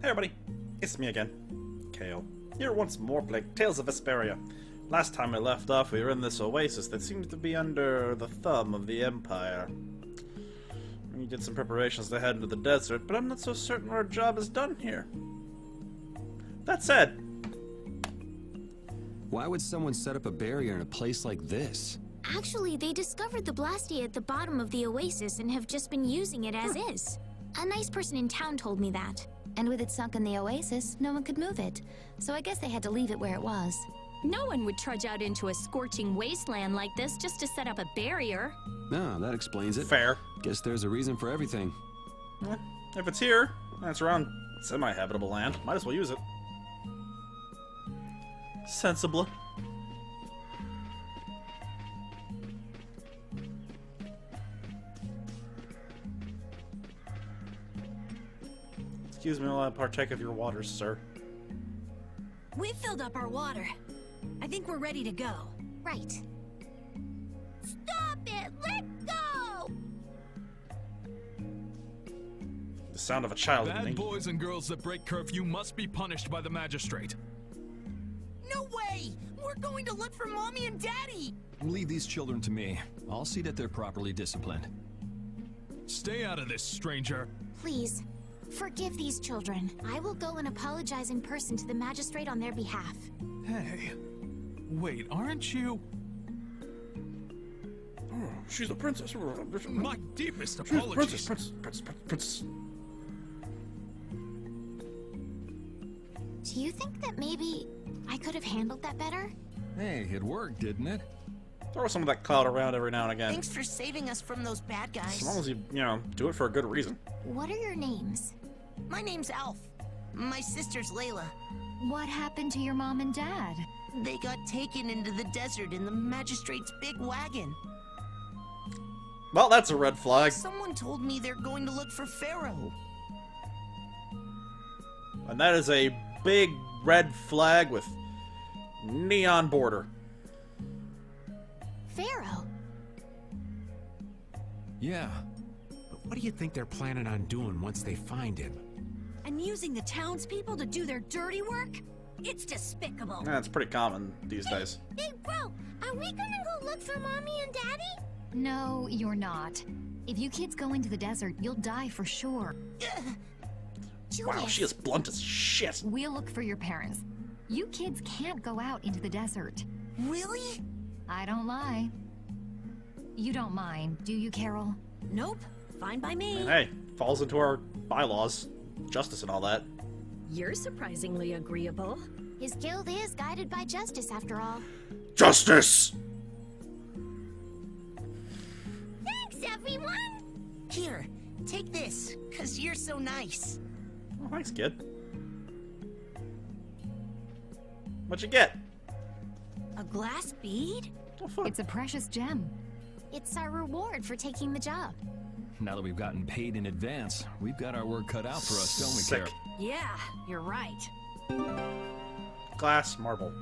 Hey everybody, it's me again, Kale, here once more playing Tales of Vesperia. Last time I left off, we were in this oasis that seemed to be under the thumb of the Empire. We did some preparations to head into the desert, but I'm not so certain our job is done here. That said... Why would someone set up a barrier in a place like this? Actually, they discovered the blastia at the bottom of the oasis and have just been using it as is. A nice person in town told me that. And with it sunk in the oasis, no one could move it. So I guess they had to leave it where it was. No one would trudge out into a scorching wasteland like this just to set up a barrier. No, that explains it. Fair. Guess there's a reason for everything. If it's here, and it's around semi-habitable land, might as well use it. Sensible. Excuse me while I partake of your waters, sir. We've filled up our water. I think we're ready to go. Right. Stop it! Let go! The sound of a child. Bad boys and girls that break curfew must be punished by the magistrate. No way! We're going to look for Mommy and Daddy! Leave these children to me. I'll see that they're properly disciplined. Stay out of this, stranger. Please, forgive these children. I will go and apologize in person to the magistrate on their behalf. Hey. Wait, aren't you? Oh, she's a princess. My deepest She's a apologies. princess. Do you think that maybe I could have handled that better? Hey, it worked, didn't it? Throw some of that cloud around every now and again. Thanks for saving us from those bad guys. As long as you do it for a good reason. What are your names? My name's Alf. My sister's Layla. What happened to your mom and dad? They got taken into the desert in the magistrate's big wagon. Well, that's a red flag. Someone told me they're going to look for Pharaoh. And that is a big red flag with neon border. Pharaoh? Yeah. But what do you think they're planning on doing once they find him? And using the townspeople to do their dirty work? It's despicable. That's pretty common these days. Hey, bro, are we gonna go look for Mommy and Daddy? No, you're not. If you kids go into the desert, you'll die for sure. Wow, she is blunt as shit. We'll look for your parents. You kids can't go out into the desert. Really? I don't lie. You don't mind, do you, Carol? Nope. Fine by me. And hey, falls into our bylaws, justice and all that. You're surprisingly agreeable. His guild is guided by justice, after all. Justice! Thanks, everyone! Here, take this, 'cause you're so nice. Oh, thanks, kid. What'd you get? A glass bead? Oh, fun. It's a precious gem. It's our reward for taking the job. Now that we've gotten paid in advance, we've got our work cut out for us, don't we, Sick. Carol? Yeah, you're right. Glass marble.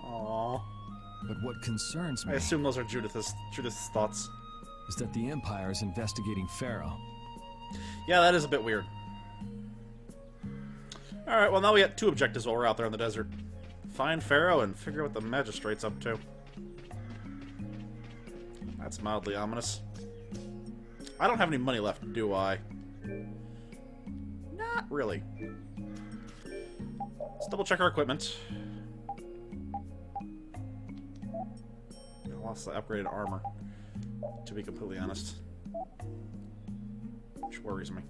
Aww. But what concerns I me assume those are Judith's thoughts. is that the Empire is investigating Pharaoh. Yeah, that is a bit weird. Alright, well now we got two objectives while we're out there in the desert. Find Pharaoh and figure out what the magistrate's up to. That's mildly ominous. I don't have any money left, do I? Not really. Let's double check our equipment. I lost the upgraded armor, to be completely honest. Which worries me.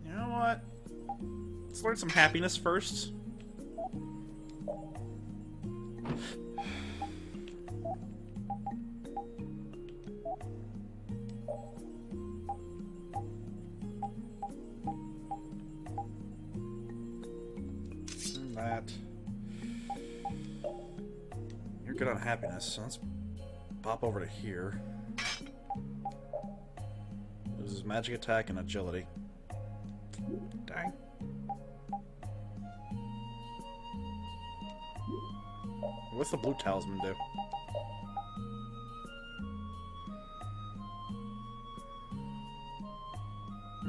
You know what? Let's learn some happiness first. That. You're good on happiness, so let's pop over to here. Loses magic attack and agility. Dang. What's the blue talisman do?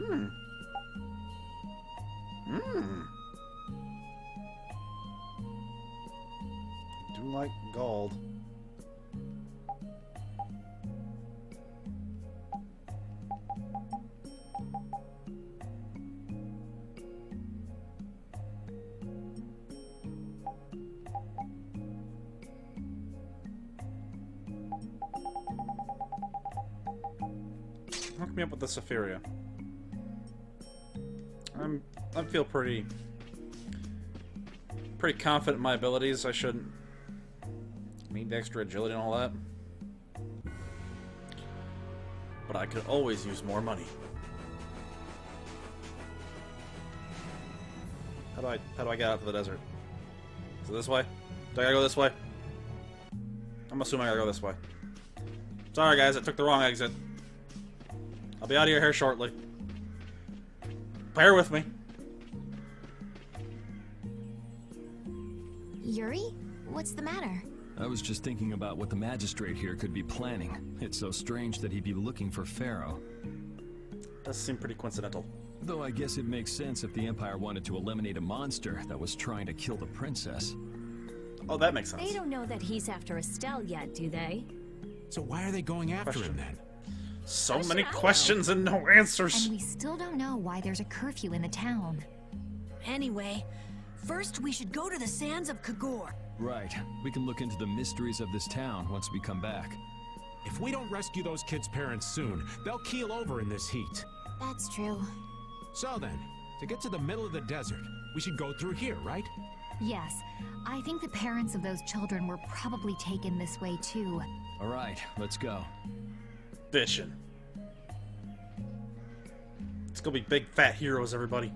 Do like gold. Hook me up with the Vesperia. I feel pretty confident in my abilities. I shouldn't need extra agility and all that. But I could always use more money. How do I get out to the desert? Is it this way? Do I gotta go this way? I'm assuming I gotta go this way. Sorry guys, I took the wrong exit. I'll be out of here shortly. Bear with me. Yuri? What's the matter? I was just thinking about what the magistrate here could be planning. It's so strange that he'd be looking for Pharaoh. Does seem pretty coincidental. Though I guess it makes sense if the Empire wanted to eliminate a monster that was trying to kill the princess. Oh, that makes sense. They don't know that he's after Estelle yet, do they? So why are they going after him then? So many questions and no answers. And we still don't know why there's a curfew in the town. Anyway, first we should go to the sands of Kagor. Right. We can look into the mysteries of this town once we come back. If we don't rescue those kids' parents soon, they'll keel over in this heat. That's true. So then, to get to the middle of the desert, we should go through here, right? Yes, I think the parents of those children were probably taken this way too. All right, let's go. Fishing. It's gonna be big fat heroes, everybody.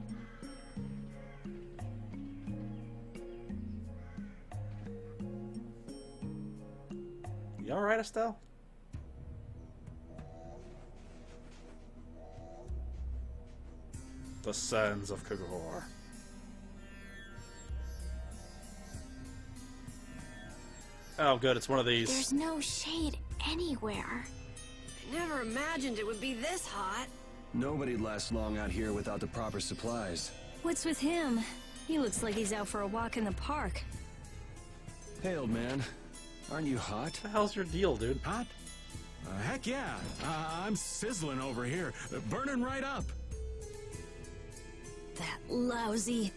You alright, Estelle? The sands of Kagor. Oh, good, it's one of these. There's no shade anywhere. I never imagined it would be this hot. Nobody'd last long out here without the proper supplies. What's with him? He looks like he's out for a walk in the park. Hey, old man. Aren't you hot? What the hell's your deal, dude? Hot? Heck yeah. I'm sizzling over here. Burning right up. That lousy.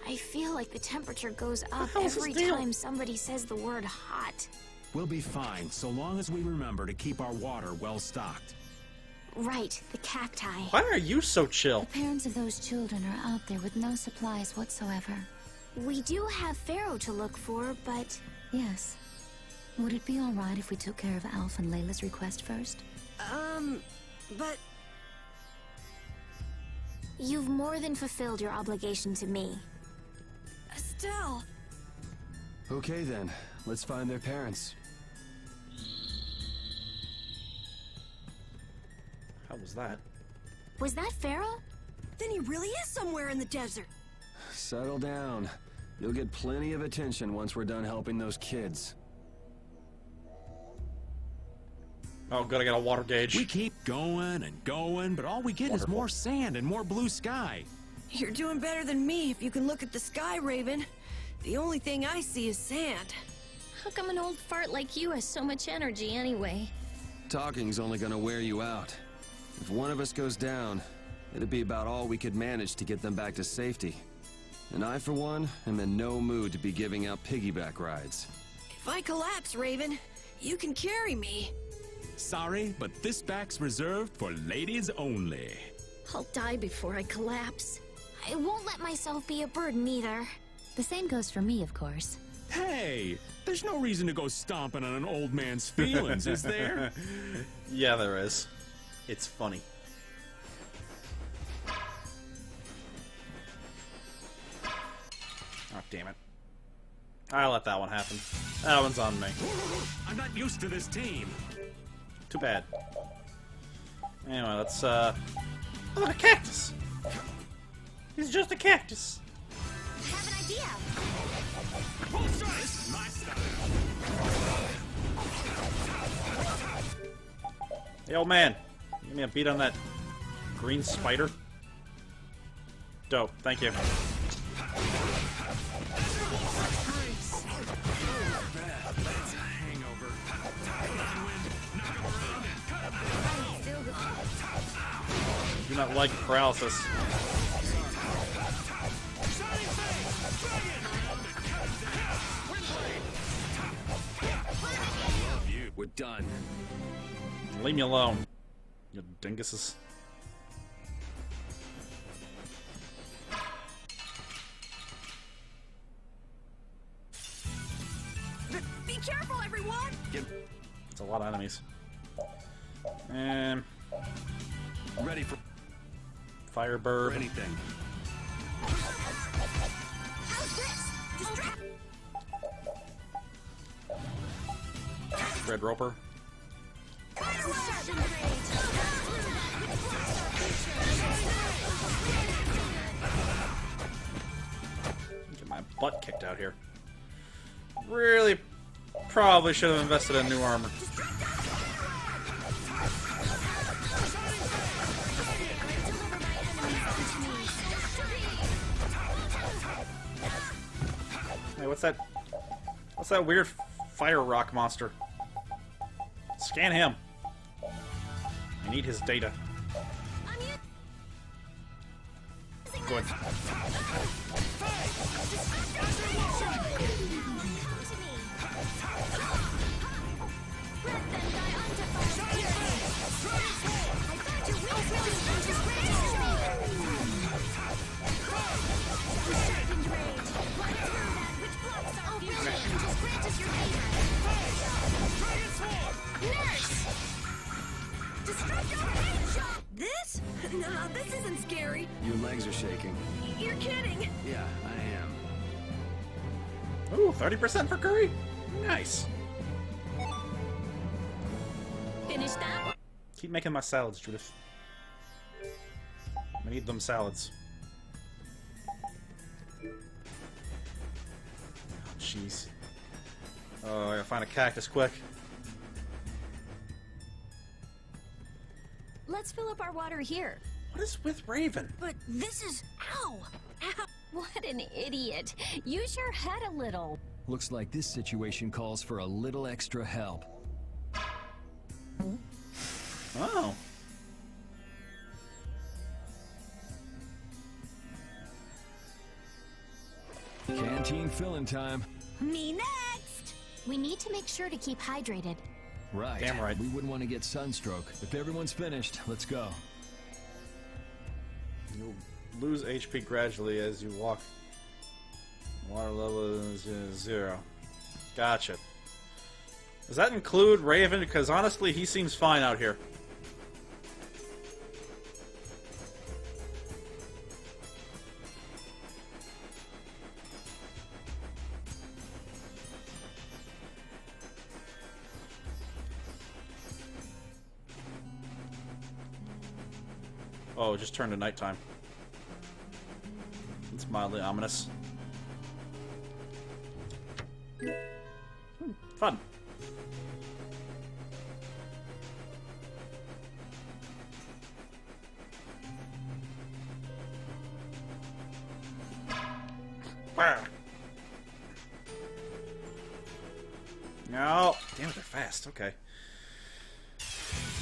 I feel like the temperature goes up hell's every his deal? time somebody says the word hot. We'll be fine, so long as we remember to keep our water well stocked. Right, the cacti. Why are you so chill? The parents of those children are out there with no supplies whatsoever. We do have Pharaoh to look for, but... Yes. Would it be alright if we took care of Alf and Layla's request first? But... You've more than fulfilled your obligation to me. Estelle! Okay then, let's find their parents. How was that? Was that Pharaoh? Then he really is somewhere in the desert. Settle down. You'll get plenty of attention once we're done helping those kids. Oh, good, I got a water gauge. We keep going and going, but all we get is more sand and more blue sky. You're doing better than me if you can look at the sky, Raven. The only thing I see is sand. How come an old fart like you has so much energy anyway? Talking's only gonna wear you out. If one of us goes down, it'd be about all we could manage to get them back to safety. And I, for one, am in no mood to be giving out piggyback rides. If I collapse, Raven, you can carry me. Sorry, but this back's reserved for ladies only. I'll die before I collapse. I won't let myself be a burden either. The same goes for me, of course. Hey, there's no reason to go stomping on an old man's feelings, is there? Yeah, there is. It's funny. Oh, damn it. I'll let that one happen. That one's on me. I'm not used to this team. Too bad. Anyway, let's, oh, look, a cactus! He's just a cactus! I have an idea! This is my style. Hey, old man. Give me a beat on that green spider. Dope. Thank you. Do not like paralysis. We're done. Leave me alone, you dinguses. Be careful, everyone! It's a lot of enemies. And Ready for Firebird. anything. How's this? Distract. Red Roper. Get my butt kicked out here. Really, probably should have invested in new armor. Hey, what's that? What's that weird fire rock monster? Scan him. I need his data. Good. This? Nah, this isn't scary. Your legs are shaking. You're kidding. Yeah, I am. Ooh, 30% for curry? Nice. Finish that? Keep making my salads, Judith. I need them salads. Oh, jeez. Oh, I gotta find a cactus quick. Let's fill up our water here. What is with Raven? But this is... Ow! Ow! What an idiot. Use your head a little. Looks like this situation calls for a little extra help. Oh. Canteen filling time. Me next! We need to make sure to keep hydrated. Right. Damn right. We wouldn't want to get sunstroke. If everyone's finished, let's go. You'll lose HP gradually as you walk. Water level is 0. Gotcha. Does that include Raven? Because honestly, he seems fine out here. Oh, it just turned to nighttime. It's mildly ominous. Fun. No. Damn it, they're fast. Okay.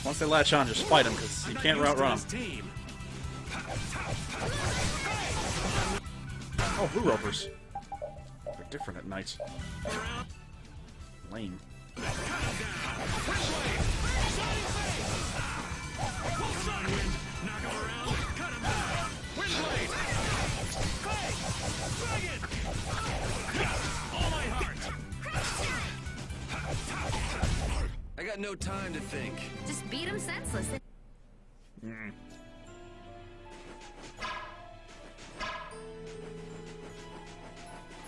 Once they latch on, just fight them, because you can't outrun them. Oh, blue ropers. They're different at night. Lame. I got no time to think. Just beat him senseless.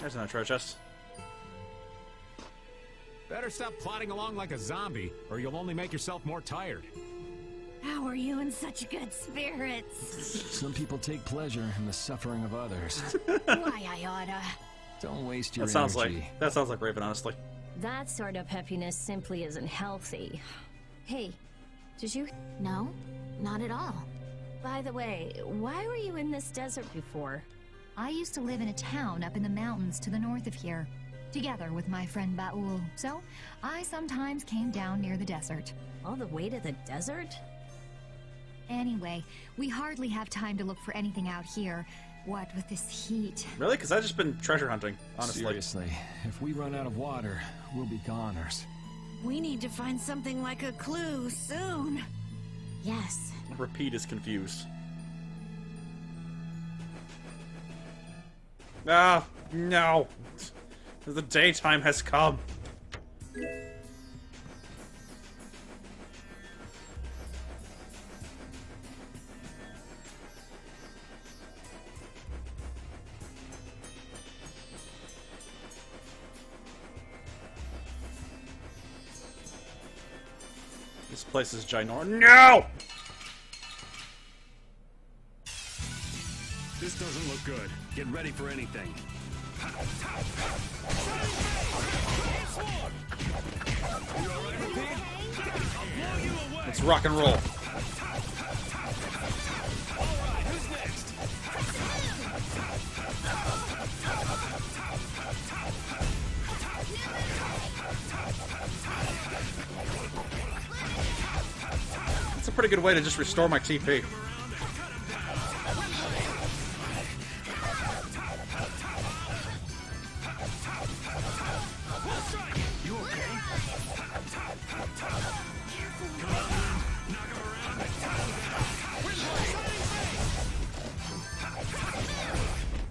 There's another treasure chest. Better stop plodding along like a zombie, or you'll only make yourself more tired. How are you in such good spirits? Some people take pleasure in the suffering of others. Why, I oughta. Don't waste your That sounds energy. like Raven, honestly. That sort of peppiness simply isn't healthy. Hey, did you... No, not at all. By the way, why were you in this desert before? I used to live in a town up in the mountains to the north of here, together with my friend Baul, so I sometimes came down near the desert. All the way to the desert? Anyway, we hardly have time to look for anything out here. What with this heat? Really? Because I've just been treasure hunting, honestly. Seriously, if we run out of water, we'll be goners. We need to find something like a clue soon. Yes. Repeat is confused. Ah, no. The daytime has come. This place is ginormous. No! This doesn't look good. Get ready for anything. Let's rock and roll. That's a pretty good way to just restore my TP.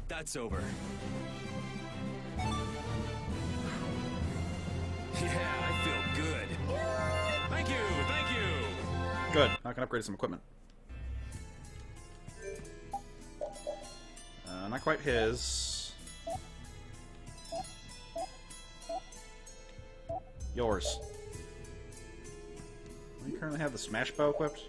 That's over. Yeah, I feel good. Thank you, thank you. Good. I can upgrade some equipment. Not quite his. Yours. Do you currently have the smash bow equipped?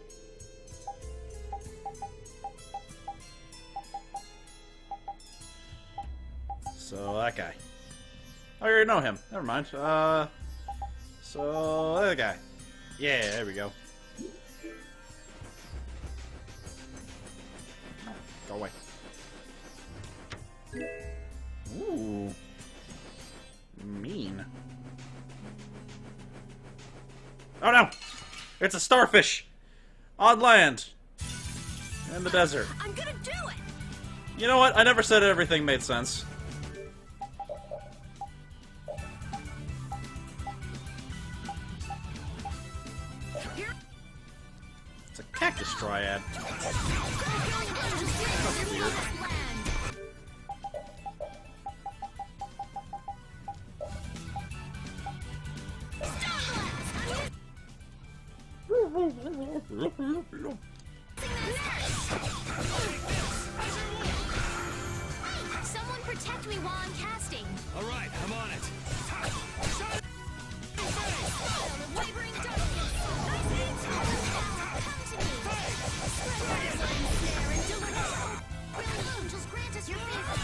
So, that guy. I already know him. Never mind. So, the other guy. Yeah, there we go. Go away. Ooh. Mean. Oh no! It's a starfish! On land! In the desert. I'm gonna do it! You know what? I never said everything made sense. It's a cactus triad. That's weird. Someone protect me while I'm casting. All right, I'm on it. Wavering darkness. Come to me. Spread your mind there and deliver. Brilliant angels, grant us your favor.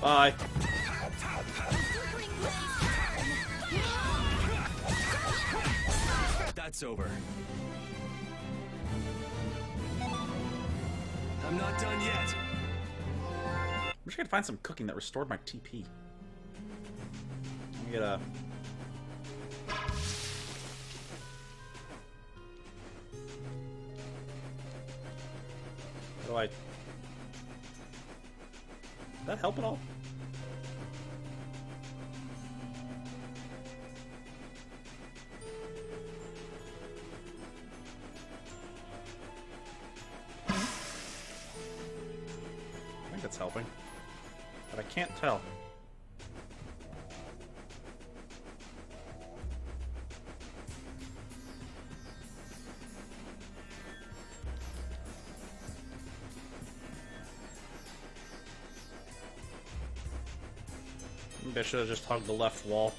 Bye. That's over. I'm not done yet. I wish I could find some cooking that restored my TP. Let me get a... How do I... Did that help at all? I think that's helping. But I can't tell. Maybe I should have just hugged the left wall.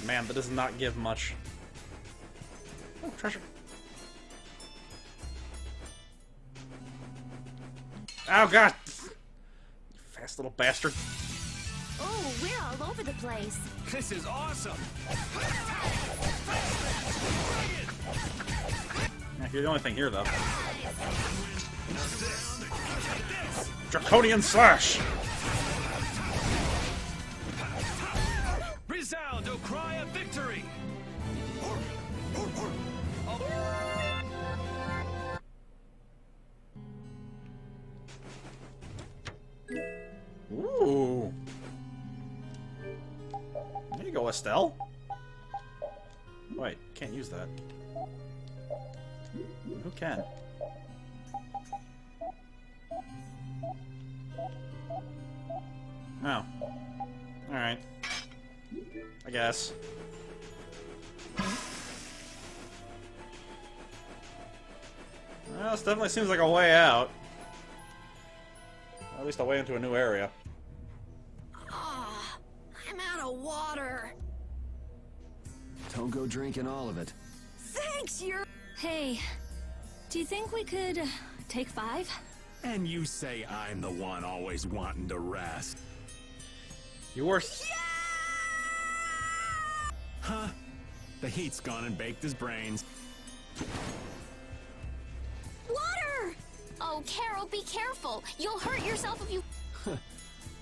Man, that does not give much. Oh, treasure. Oh, God! You fast little bastard. Oh, we're all over the place. This is awesome! Yeah, you're the only thing here, though. Draconian Slash! Resound, O cry of victory! Ooh. There you go, Estelle. Wait, can't use that. Who can? Oh. Alright. I guess. Well, this definitely seems like a way out. Or at least a way into a new area. Ah, I'm out of water. Don't go drinking all of it. Thanks, you're... Hey, do you think we could take 5? And you say I'm the one always wanting to rest. You were... Huh? The heat's gone and baked his brains. Water! Oh, Carol, be careful. You'll hurt yourself if you...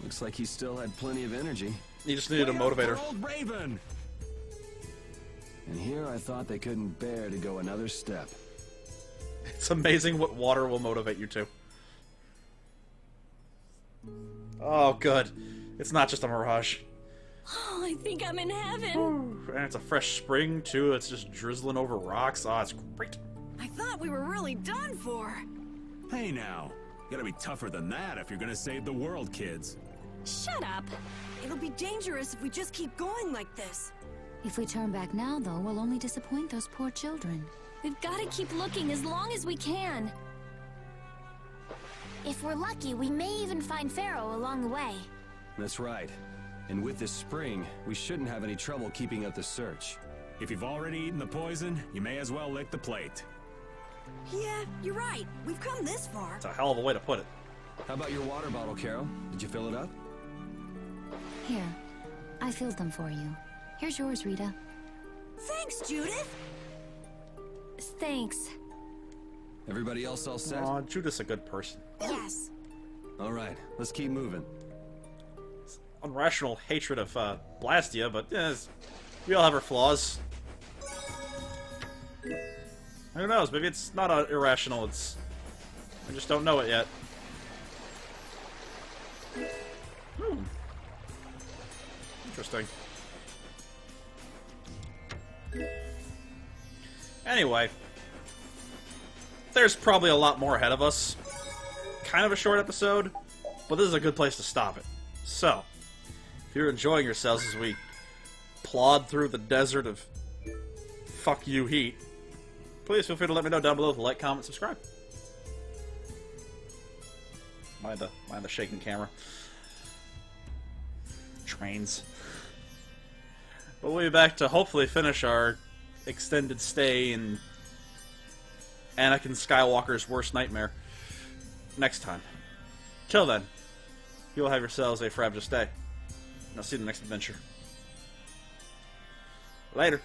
Looks like he still had plenty of energy. You just needed a Way up motivator. for old Raven! And here I thought they couldn't bear to go another step. It's amazing what water will motivate you to. Oh, good. It's not just a mirage. Oh, I think I'm in heaven. And it's a fresh spring, too. It's just drizzling over rocks. Oh, it's great. I thought we were really done for. Hey now, you gotta be tougher than that if you're gonna save the world, kids. Shut up. It'll be dangerous if we just keep going like this. If we turn back now, though, we'll only disappoint those poor children. We've got to keep looking as long as we can. If we're lucky, we may even find Pharaoh along the way. That's right. And with this spring, we shouldn't have any trouble keeping up the search. If you've already eaten the poison, you may as well lick the plate. Yeah, you're right. We've come this far. It's a hell of a way to put it. How about your water bottle, Carol? Did you fill it up? Here, I filled them for you. Here's yours, Rita. Thanks, Judith. Thanks. Everybody else all set? Aw, Judith's a good person. Yes. All right, let's keep moving. Unrational hatred of Blastia, but we all have our flaws. Who knows? Maybe it's not irrational. It's I just don't know it yet. Interesting. Anyway, there's probably a lot more ahead of us. Kind of a short episode, but this is a good place to stop it. So, if you're enjoying yourselves as we plod through the desert of fuck you heat, please feel free to let me know down below with a like, comment, subscribe. Mind the shaking camera. Trains. But we'll be back to hopefully finish our extended stay in Anakin Skywalker's worst nightmare next time. Till then, you'll have yourselves a fabulous day. And I'll see you in the next adventure. Later.